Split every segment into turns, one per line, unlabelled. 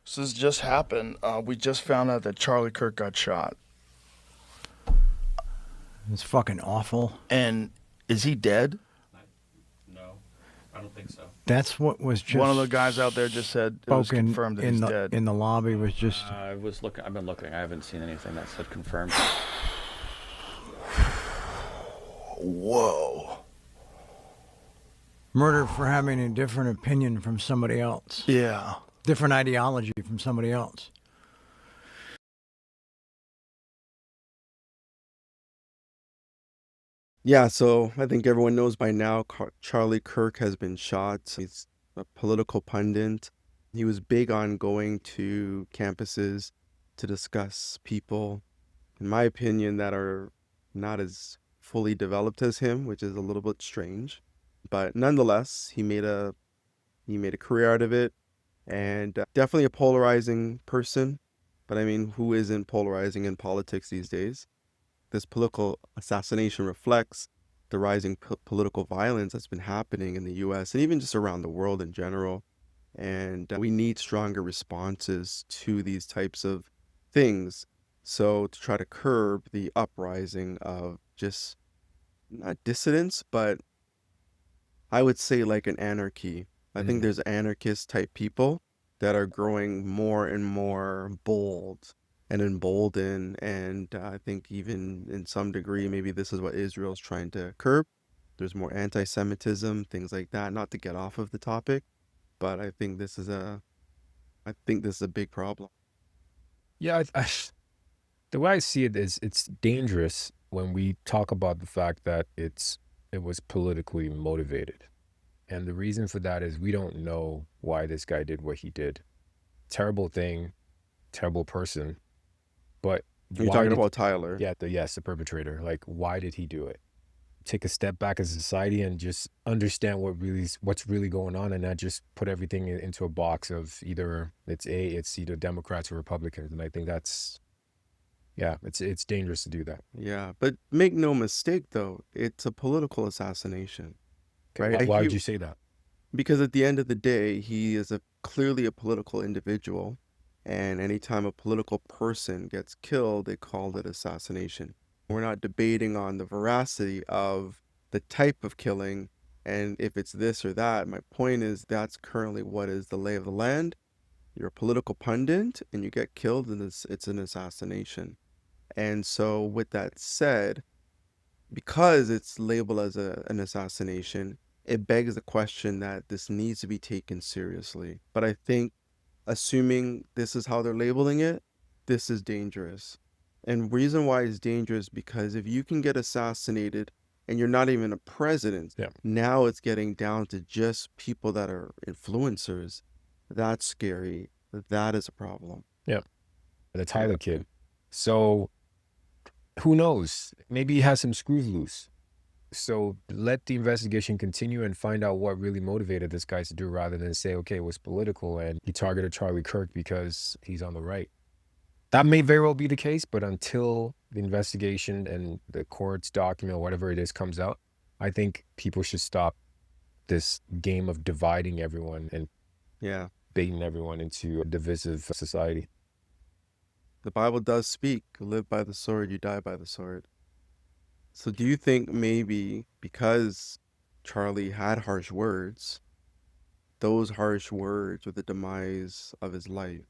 So this just happened. We just found out that Charlie Kirk got shot.
It's fucking awful.
And is he dead?
No, I don't think so.
That's what was just
One of the guys out there just said it was
spoken
confirmed that he's dead.
in the lobby was just
I've been looking. I haven't seen anything that said confirmed.
Whoa.
murder for having a different opinion from somebody else.
Yeah.
Different ideology from somebody else.
Yeah, so I think everyone knows by now Charlie Kirk has been shot. He's a political pundit. He was big on going to campuses to discuss people, in my opinion, that are not as fully developed as him, which is a little bit strange. But nonetheless, he made a career out of it, and definitely a polarizing person. But I mean, who isn't polarizing in politics these days? This political assassination reflects the rising political violence that's been happening in the U.S. and even just around the world in general. And we need stronger responses to these types of things. So to try to curb the uprising of just not dissidents, but I would say like an anarchy. I think there's anarchist type people that are growing more and more bold and emboldened, and I think even in some degree, maybe this is what Israel's trying to curb. There's more anti-Semitism, things like that. Not to get off of the topic, but I think this is a big problem.
Yeah, the way I see it is it's dangerous when we talk about the fact that it was politically motivated. And the reason for that is we don't know why this guy did what he did. Terrible thing, terrible person. But
You're talking about Tyler.
Yeah, the perpetrator. Like, why did he do it? Take a step back as a society and just understand what's really going on, and not just put everything into a box of either it's either Democrats or Republicans. And I think that's, it's dangerous to do that.
Yeah, but make no mistake though, it's a political assassination, right?
Why would you say that?
Because at the end of the day, he is clearly a political individual. And anytime a political person gets killed, they call it assassination. We're not debating on the veracity of the type of killing and if it's this or that. My point is that's currently what is the lay of the land. You're a political pundit and you get killed, and it's an assassination. And so with that said, because it's labeled as an assassination, it begs the question that this needs to be taken seriously. But I think assuming this is how they're labeling it, this is dangerous. And reason why it's dangerous, because if you can get assassinated and you're not even a president, now it's getting down to just people that are influencers. That's scary. That is a problem.
Yeah. The Tyler kid. So who knows? Maybe he has some screws loose. So let the investigation continue and find out what really motivated this guy to do, rather than say, okay, it was political and he targeted Charlie Kirk because he's on the right. That may very well be the case, but until the investigation and the court's document, whatever it is, comes out, I think people should stop this game of dividing everyone and baiting everyone into a divisive society.
The Bible does speak, live by the sword, you die by the sword. So do you think maybe because Charlie had harsh words, those harsh words were the demise of his life?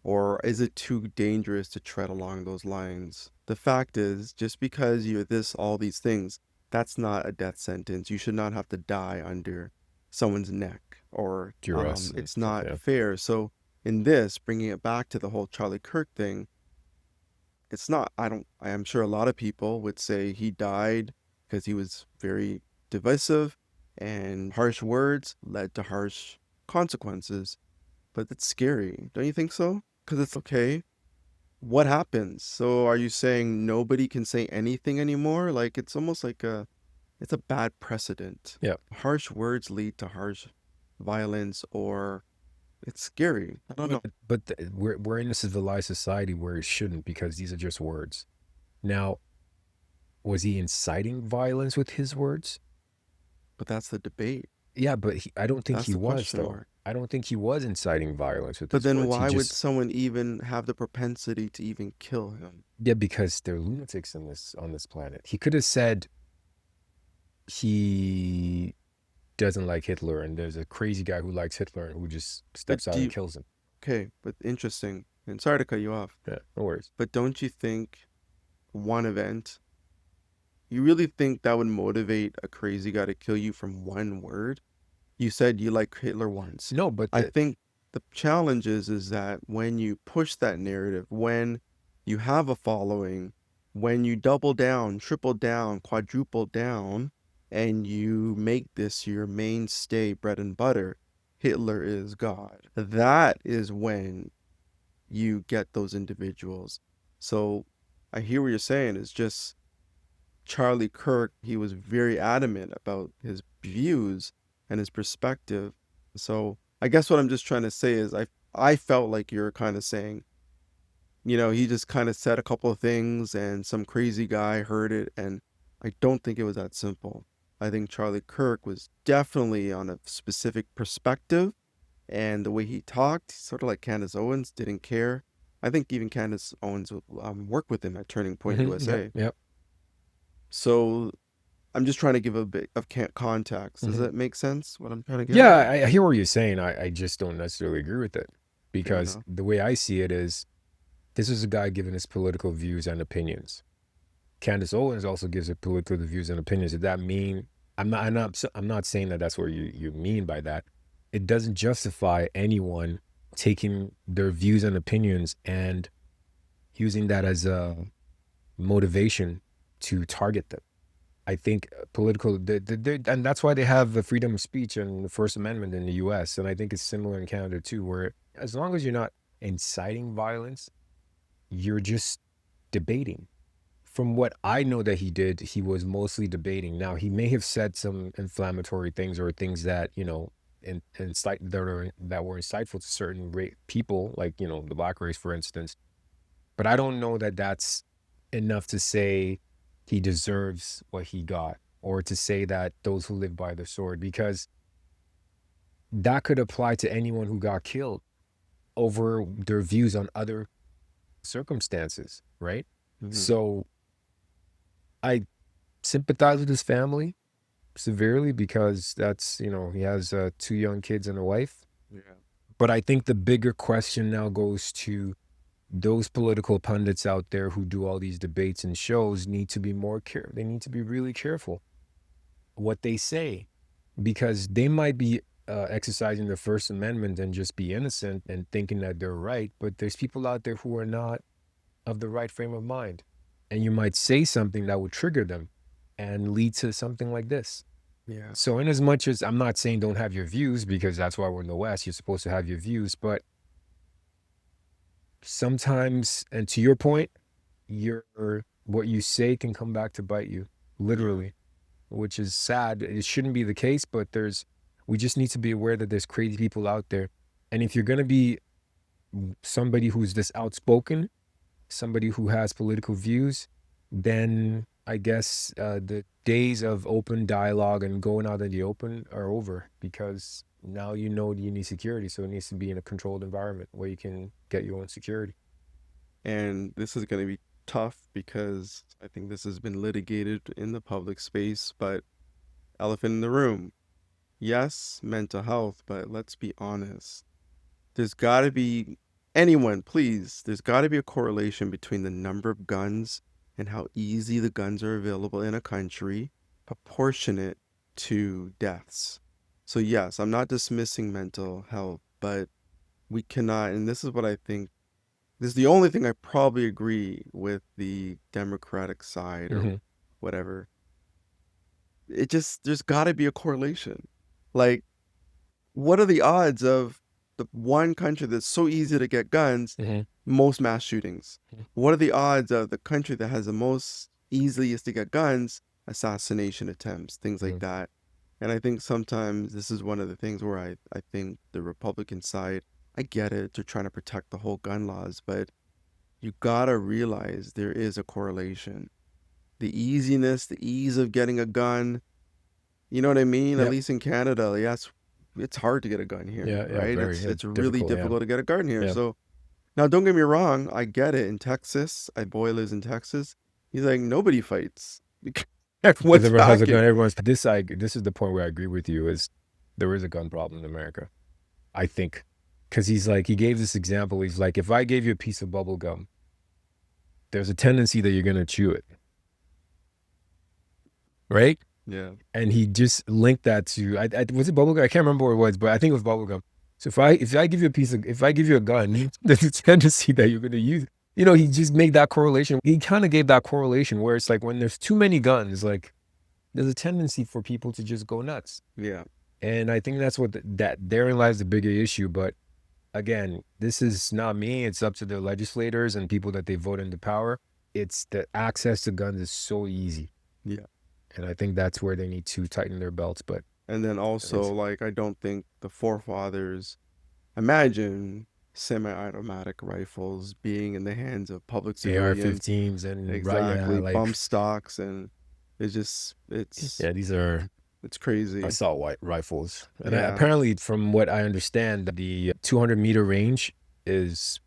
Or is it too dangerous to tread along those lines? The fact is, just because you're all these things, that's not a death sentence. You should not have to die under someone's neck, or it's not fair. So in this, bringing it back to the whole Charlie Kirk thing, it's not, I am sure a lot of people would say he died because he was very divisive and harsh words led to harsh consequences. But it's scary. Don't you think so? Because it's okay. What happens? So are you saying nobody can say anything anymore? Like, it's almost like it's a bad precedent.
Yeah.
Harsh words lead to harsh violence, or it's scary. I don't know.
But we're in a civilized society where it shouldn't, because these are just words. Now, was he inciting violence with his words?
But that's the debate.
Yeah, but I don't think he was, though. I don't think he was inciting violence with
But
his
then
words. He
why would
just,
someone even have the propensity to even kill him?
yeah, because they're lunatics on this planet. He could have said he doesn't like Hitler, and there's a crazy guy who likes Hitler and who just steps
But
out
do
and
you,
kills him.
okay, but interesting. And sorry to cut you off,
Yeah, no worries.
but don't you think one event, you really think that would motivate a crazy guy to kill you from one word? You said you like Hitler once.
No, but
I think the challenge is that when you push that narrative, when you have a following, when you double down, triple down, quadruple down, and you make this your mainstay bread and butter, Hitler is God. That is when you get those individuals. So I hear what you're saying. It's just Charlie Kirk, he was very adamant about his views and his perspective. So I guess what I'm just trying to say is I felt like you're kind of saying, he just kind of said a couple of things and some crazy guy heard it, and I don't think it was that simple. I think Charlie Kirk was definitely on a specific perspective, and the way he talked, sort of like Candace Owens, didn't care. I think even Candace Owens worked with him at Turning Point USA.
Yep.
So I'm just trying to give a bit of context. Does
Mhm.
that make sense, what I'm trying to get
Yeah,
at?
I hear what you're saying. I just don't necessarily agree with it because
enough.
the way I see it is this is a guy giving his political views and opinions. Candace Owens also gives her political views and opinions. Does that mean I'm not saying that that's what you mean by that. It doesn't justify anyone taking their views and opinions and using that as a motivation to target them. I think and that's why they have the freedom of speech and the First Amendment in the U.S. And I think it's similar in Canada too, where as long as you're not inciting violence, you're just debating. From what I know that he did, he was mostly debating. Now, he may have said some inflammatory things or things that, that were insightful to certain people, like, the black race, for instance. But I don't know that that's enough to say he deserves what he got or to say that those who live by the sword, because that could apply to anyone who got killed over their views on other circumstances, right?
Mhm.
So I sympathize with his family severely because that's, he has 2 young kids and a wife.
Yeah.
But I think the bigger question now goes to those political pundits out there who do all these debates and shows need to be more careful. They need to be really careful what they say, because they might be exercising the First Amendment and just be innocent and thinking that they're right. But there's people out there who are not of the right frame of mind. And you might say something that would trigger them and lead to something like this.
Yeah.
So in as much as I'm not saying don't have your views, because that's why we're in the West, you're supposed to have your views, but sometimes, and to your point, what you say can come back to bite you, literally, which is sad. It shouldn't be the case, but we just need to be aware that there's crazy people out there. And if you're going to be somebody who's this outspoken, somebody who has political views, then I guess the days of open dialogue and going out in the open are over, because now you need security. So it needs to be in a controlled environment where you can get your own security.
And this is going to be tough because I think this has been litigated in the public space, but elephant in the room. Yes, mental health, but let's be honest. There's got to be, anyone, please, there's got to be a correlation between the number of guns and how easy the guns are available in a country, proportionate to deaths. So yes, I'm not dismissing mental health, but we cannot, and this is what I think, this is the only thing I probably agree with the Democratic side or
Mhm.
whatever. There's got to be a correlation. Like, what are the odds of the one country that's so easy to get guns,
Mhm.
most mass shootings?
Mhm.
What are the odds of the country that has the most easiest to get guns, assassination attempts, things like
Mhm.
that? And I think sometimes this is one of the things where I think the Republican side, I get it, they're trying to protect the whole gun laws, but you gotta realize there is a correlation. The easiness, the ease of getting a gun, you know what I mean? At
Yep.
least in Canada, yes, it's hard to get a gun here,
Yeah, yeah,
right?
very,
It's really
difficult, yeah.
difficult to get a gun here.
Yeah.
So now, don't get me wrong, I get it. In Texas, my boy lives in Texas. He's like, nobody fights because
Because
everyone's
everyone has a
packing.
gun. This is the point where I agree with you. Is there is a gun problem in America? I think, because he gave this example. He's like, if I gave you a piece of bubble gum, there's a tendency that you're gonna chew it, right?
Yeah,
And he just linked that to was it bubblegum? I can't remember what it was, but I think it was bubblegum. So if I give you a gun, there's a tendency that you're gonna use. He just made that correlation. He kind of gave that correlation where it's like when there's too many guns, like there's a tendency for people to just go nuts.
yeah.
And I think that's that therein lies the bigger issue. But again, this is not me. It's up to the legislators and people that they vote into power. It's the access to guns is so easy.
Yeah.
And I think that's where they need to tighten their belts. But
And then also, like, I don't think the forefathers imagine semi-automatic rifles being in the hands of public civilians.
AR-15s and
Exactly,
like,
bump stocks, and it's
these are
it's crazy.
assault rifles. And
Yeah.
apparently, from what I understand, the 200-meter range is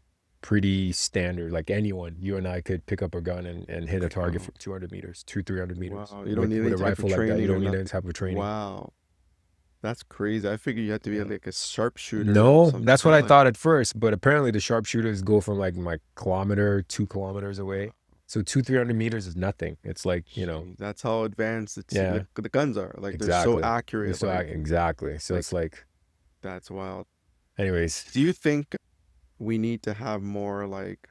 pretty standard. Like anyone, you and I could pick up a gun and hit a target for 200 meters, 300 meters.
Wow, you don't need
with
any
a
type
rifle
of
like that.
training
You
or
don't need
nothing.
any type of training.
Wow, that's crazy. I figured you had to be like a sharpshooter. or
No,
some
that's what
sort
I
of, like-
thought at first. But apparently, the sharpshooters go from like 2 kilometers away. So 300 meters is nothing. It's like,
That's how advanced
Yeah.
the guns are. Like they're
Exactly.
so accurate.
so
like,
exactly. So
like-
it's like,
that's wild.
anyways,
Do you think we need to have more like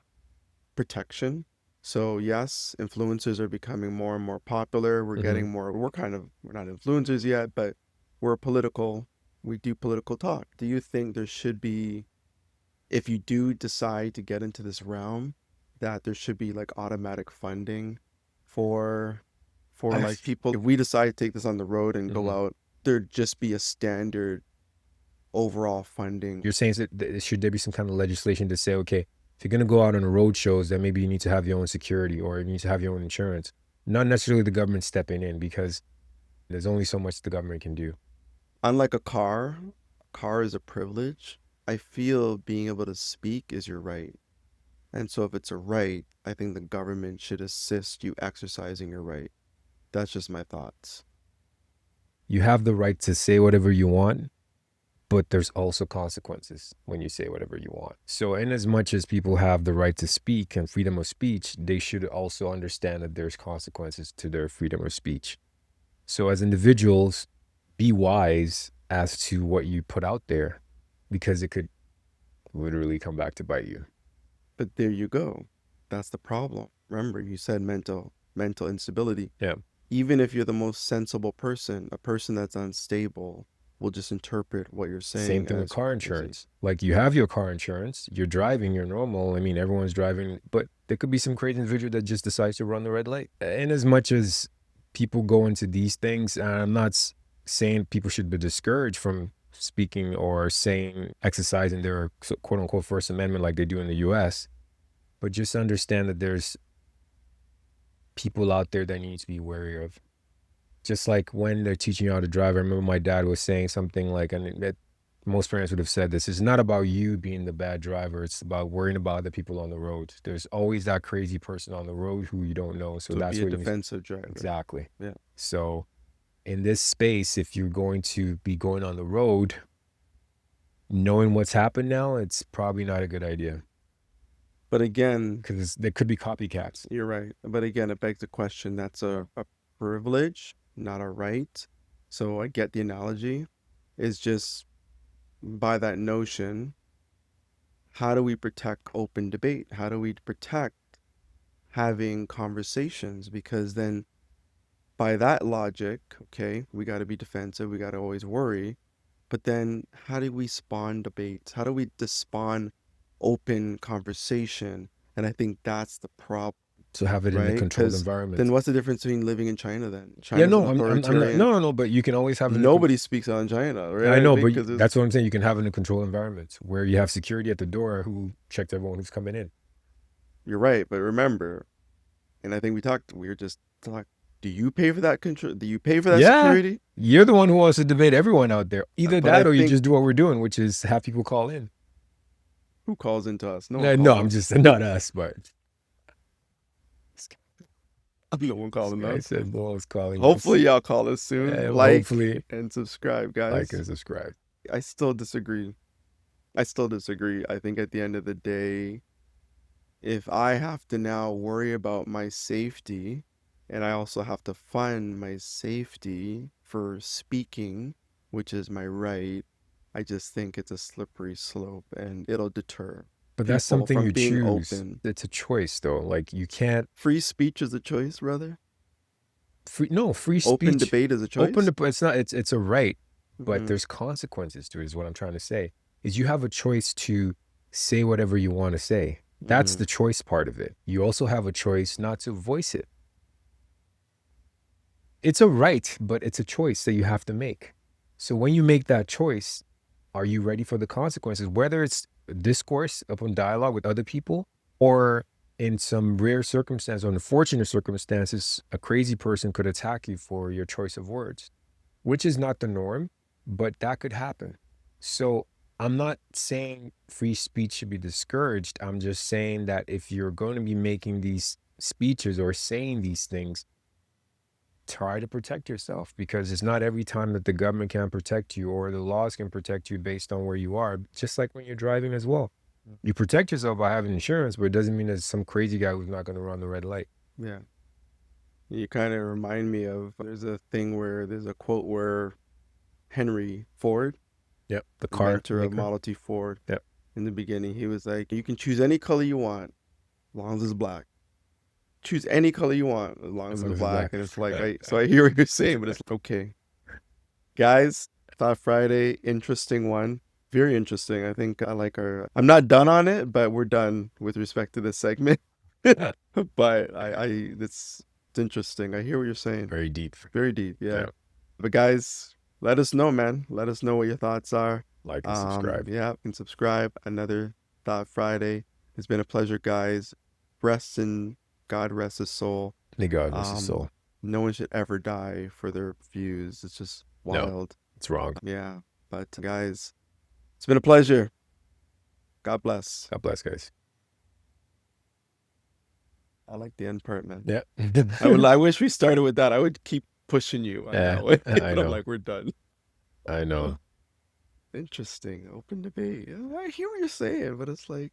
protection? So yes, influencers are becoming more and more popular. We're
Mhm.
getting more. We're not influencers yet, but we're political. We do political talk. Do you think there should be, if you do decide to get into this realm, that there should be like automatic funding for
I-
like people? If we decide to take this on the road and go
Mhm.
out, there'd just be a standard overall funding.
you're saying that should there be some kind of legislation to say, okay, if you're going to go out on a road shows, then maybe you need to have your own security or you need to have your own insurance. Not necessarily the government stepping in, because there's only so much the government can do.
Unlike a car is a privilege. I feel being able to speak is your right. And so if it's a right, I think the government should assist you exercising your right. That's just my thoughts.
You have the right to say whatever you want, but there's also consequences when you say whatever you want. So in as much as people have the right to speak and freedom of speech, they should also understand that there's consequences to their freedom of speech. So as individuals, be wise as to what you put out there, because it could literally come back to bite you.
But there you go. That's the problem. Remember, you said mental instability.
Yeah.
Even if you're the most sensible person, a person that's unstable will just interpret what you're saying.
Same thing with
as
car
crazy.
insurance. Like, you have your car insurance, you're driving, you're normal. I mean, everyone's driving, but there could be some crazy individual that just decides to run the red light. And as much as people go into these things, and I'm not saying people should be discouraged from speaking or exercising their quote unquote First Amendment like they do in the US, but just understand that there's people out there that you need to be wary of. Just like when they're teaching you how to drive, I remember my dad was saying something like, and that most parents would have said this, it's not about you being the bad driver, it's about worrying about the people on the road. There's always that crazy person on the road who you don't know. So that's
be a
what you need.
defensive driver.
Exactly.
Yeah.
So in this space, if you're going to be going on the road, knowing what's happened now, it's probably not a good idea,
But again,
because there could be copycats.
you're right. But again, it begs the question, that's a privilege, not a right. So I get the analogy. It's just by that notion, how do we protect open debate? How do we protect having conversations? Because then by that logic, okay, we got to be defensive. We got to always worry. But then how do we spawn debates? How do we spawn open conversation? And I think that's the problem.
So have it in
Right,
a controlled
'cause
environment.
Then what's the difference between living in China then?
Yeah,
China's
no, I'm not,
authoritarian.
no, but you can always have it in a
Nobody speaks on China, right?
I know,
think, 'cause
but
it's-
that's what I'm saying. You can have it in a controlled environment where you have security at the door who checked everyone who's coming in.
You're right, but remember, and I think we were just Do you pay for that control? Do you pay for that
Yeah.
security?
You're the one who wants to debate everyone out there. Either
But
that
I
or you
think-
just do what we're doing, which is have people call in.
Who calls into us? No,
No,
one
no,
calls
I'm
us.
just not us, but
No one calling
I
us.
said no one's calling.
Hopefully, y'all call us soon.
Yeah,
Like
hopefully.
and subscribe, guys.
Like and subscribe.
I still disagree. I think at the end of the day, if I have to now worry about my safety and I also have to fund my safety for speaking, which is my right, I just think it's a slippery slope and it'll deter.
But that's
people
something
from
you
being
choose.
open.
It's a choice, though. Like you can't
Free speech is a choice, brother.
free speech.
Open debate is a choice.
It's not. It's a right, but
Mhm.
there's consequences to it. Is what I'm trying to say. Is you have a choice to say whatever you want to say. That's
Mhm.
the choice part of it. You also have a choice not to voice it. It's a right, but it's a choice that you have to make. So when you make that choice, are you ready for the consequences? Whether it's discourse upon dialogue with other people, or in some rare circumstance or unfortunate circumstances, a crazy person could attack you for your choice of words, which is not the norm, but that could happen. So I'm not saying free speech should be discouraged. I'm just saying that if you're going to be making these speeches or saying these things, try to protect yourself, because it's not every time that the government can protect you or the laws can protect you based on where you are. Just like when you're driving as well. You protect yourself by having insurance, but it doesn't mean there's some crazy guy who's not going to run the red light.
Yeah. You kind of remind me of there's a quote where Henry Ford,
Yep. The car
inventor of
maker.
Model T Ford,
Yep.
in the beginning, he was like, you can choose any color you want, as long as it's black. Choose any color you want, as long as
As long
it's
as it's
black.
black.
And it's like, so I hear what you're saying, but it's okay. Guys, Thought Friday, interesting one. Very interesting. I think I'm not done on it, but we're done with respect to this segment. But it's interesting. I hear what you're saying.
Very deep.
Very deep, yeah.
Yeah.
But guys, let us know, man. Let us know what your thoughts are.
Like and subscribe.
Yeah, and subscribe. Another Thought Friday. It's been a pleasure, guys. God rest his soul.
May God rest his soul.
No one should ever die for their views. It's just wild.
It's wrong.
Yeah. But guys, it's been a pleasure. God bless.
God bless, guys.
I like the end part, man.
Yeah.
I wish we started with that. I would keep pushing you on that way.
I
But
know.
I'm like, we're done.
I know.
Interesting. Open debate. Yeah, I hear what you're saying, but it's like,